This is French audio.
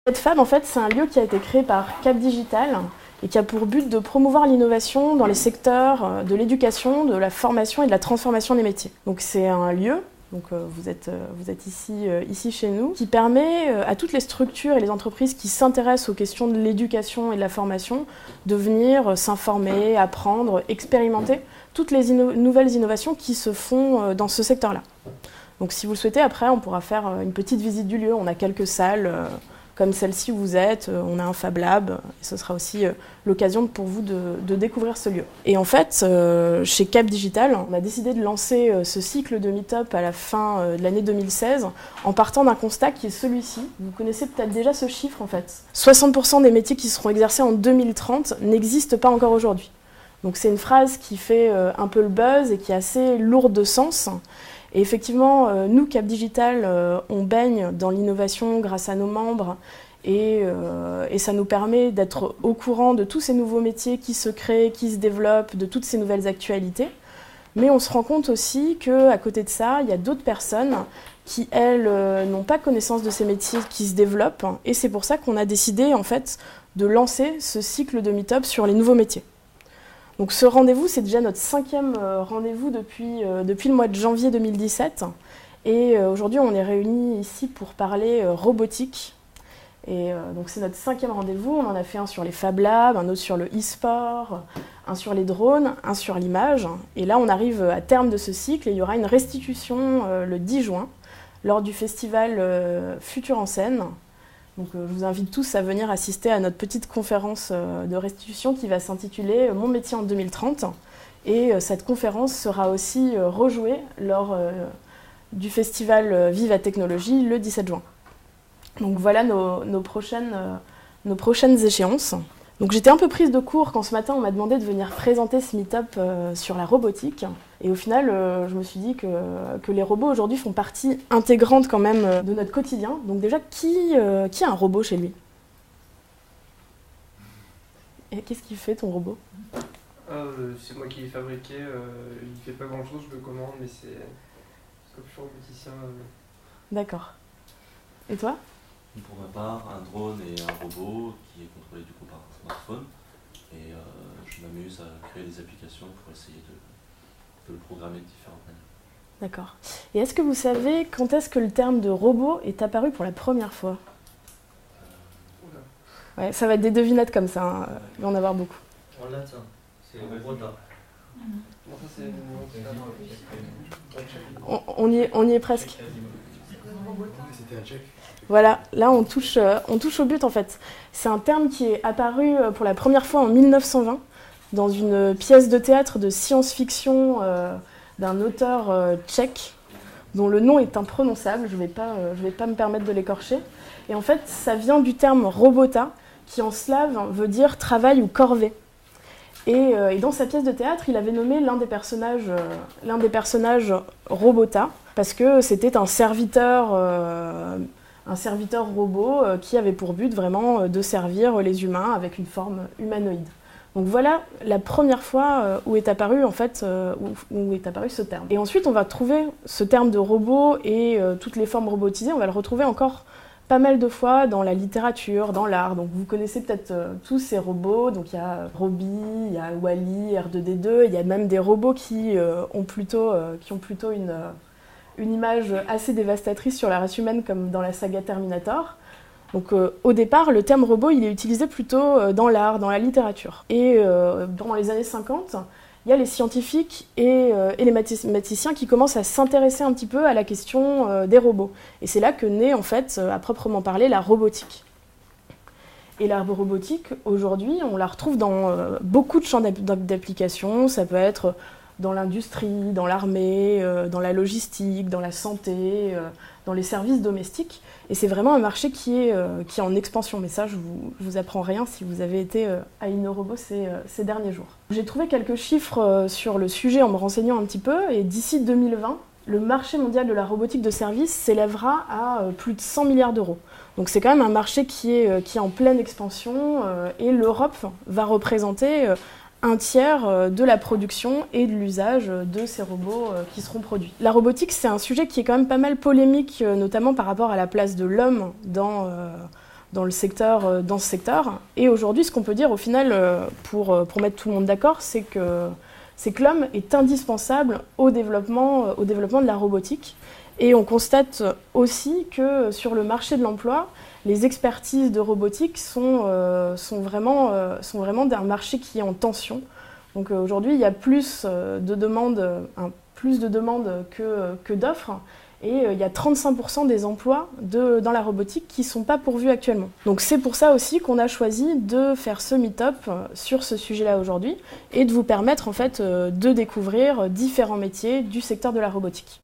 CapFab, en fait, c'est un lieu qui a été créé par Cap Digital et qui a pour but de promouvoir l'innovation dans les secteurs de l'éducation, de la formation et de la transformation des métiers. Donc c'est un lieu, donc vous êtes ici chez nous, qui permet à toutes les structures et les entreprises qui s'intéressent aux questions de l'éducation et de la formation de venir s'informer, apprendre, expérimenter toutes les nouvelles innovations qui se font dans ce secteur-là. Donc si vous le souhaitez, après on pourra faire une petite visite du lieu. On a quelques salles comme celle-ci où vous êtes, on a un Fab Lab, et ce sera aussi l'occasion pour vous de découvrir ce lieu. Et en fait, chez Cap Digital, on a décidé de lancer ce cycle de meet-up à la fin de l'année 2016, en partant d'un constat qui est celui-ci. Vous connaissez peut-être déjà ce chiffre en fait. 60% des métiers qui seront exercés en 2030 n'existent pas encore aujourd'hui. Donc c'est une phrase qui fait un peu le buzz et qui est assez lourde de sens. Et effectivement, nous, Cap Digital, on baigne dans l'innovation grâce à nos membres et ça nous permet d'être au courant de tous ces nouveaux métiers qui se créent, qui se développent, de toutes ces nouvelles actualités. Mais on se rend compte aussi qu'à côté de ça, il y a d'autres personnes qui, elles, n'ont pas connaissance de ces métiers qui se développent. Et c'est pour ça qu'on a décidé, en fait, de lancer ce cycle de meet-up sur les nouveaux métiers. Donc ce rendez-vous, c'est déjà notre 5e rendez-vous depuis le mois de janvier 2017. Et aujourd'hui, on est réunis ici pour parler robotique. Et donc c'est notre 5e rendez-vous. On en a fait un sur les Fab Labs, un autre sur le e-sport, un sur les drones, un sur l'image. Et là, on arrive à terme de ce cycle et il y aura une restitution le 10 juin lors du festival Futur en scène. Donc, je vous invite tous à venir assister à notre petite conférence de restitution qui va s'intituler « Mon métier en 2030 ». Et cette conférence sera aussi rejouée lors du festival Viva Technologie le 17 juin. Donc voilà nos prochaines échéances. Donc j'étais un peu prise de court quand ce matin on m'a demandé de venir présenter ce meet-up sur la robotique. Et au final, je me suis dit que les robots aujourd'hui font partie intégrante quand même de notre quotidien. Donc déjà, qui a un robot chez lui? Et qu'est-ce qu'il fait ton robot? C'est moi qui l'ai fabriqué, il fait pas grand chose, je le commande, mais c'est comme je suis roboticien. D'accord. Et toi? Pour ma part, un drone et un robot qui est contrôlé du coup par un smartphone. Et je m'amuse à créer des applications pour essayer de le programmer de différentes manières. D'accord. Et est-ce que vous savez quand est-ce que le terme de robot est apparu pour la première fois? Ouais, ça va être des devinettes comme ça, hein. Il va en avoir beaucoup. En latin, c'est robota. On y est presque. Voilà, là on touche au but en fait. C'est un terme qui est apparu pour la première fois en 1920 dans une pièce de théâtre de science-fiction d'un auteur tchèque dont le nom est imprononçable, je vais pas me permettre de l'écorcher. Et en fait, ça vient du terme robota qui en slave veut dire travail ou corvée. Et dans sa pièce de théâtre, il avait nommé l'un des personnages Robota parce que c'était un serviteur robot qui avait pour but vraiment de servir les humains avec une forme humanoïde. Donc voilà la première fois où est apparu ce terme. Et ensuite, on va trouver ce terme de robot et toutes les formes robotisées, on va le retrouver encore pas mal de fois dans la littérature, dans l'art. Donc vous connaissez peut-être tous ces robots. Donc il y a Robbie, il y a Wall-E, R2D2, il y a même des robots qui ont plutôt une image assez dévastatrice sur la race humaine, comme dans la saga Terminator. Donc au départ, le terme robot, il est utilisé plutôt dans l'art, dans la littérature. Et dans les années 50, il y a les scientifiques et les mathématiciens qui commencent à s'intéresser un petit peu à la question des robots. Et c'est là que naît, en fait, à proprement parler, la robotique. Et la robotique, aujourd'hui, on la retrouve dans beaucoup de champs d'application. Ça peut être dans l'industrie, dans l'armée, dans la logistique, dans la santé, dans les services domestiques. Et c'est vraiment un marché qui est en expansion. Mais ça, je vous apprends rien si vous avez été à InnoRobot ces derniers jours. J'ai trouvé quelques chiffres sur le sujet en me renseignant un petit peu. Et d'ici 2020, le marché mondial de la robotique de service s'élèvera à plus de 100 milliards d'euros. Donc c'est quand même un marché qui est en pleine expansion. Et l'Europe va représenter un tiers de la production et de l'usage de ces robots qui seront produits. La robotique, c'est un sujet qui est quand même pas mal polémique, notamment par rapport à la place de l'homme dans dans ce secteur. Et aujourd'hui, ce qu'on peut dire au final, pour mettre tout le monde d'accord, c'est que l'homme est indispensable au développement de la robotique. Et on constate aussi que sur le marché de l'emploi, les expertises de robotique sont vraiment un marché qui est en tension. Donc aujourd'hui, il y a plus de demandes que d'offres. Et il y a 35% des emplois dans la robotique qui ne sont pas pourvus actuellement. Donc c'est pour ça aussi qu'on a choisi de faire ce meet-up sur ce sujet-là aujourd'hui et de vous permettre en fait de découvrir différents métiers du secteur de la robotique.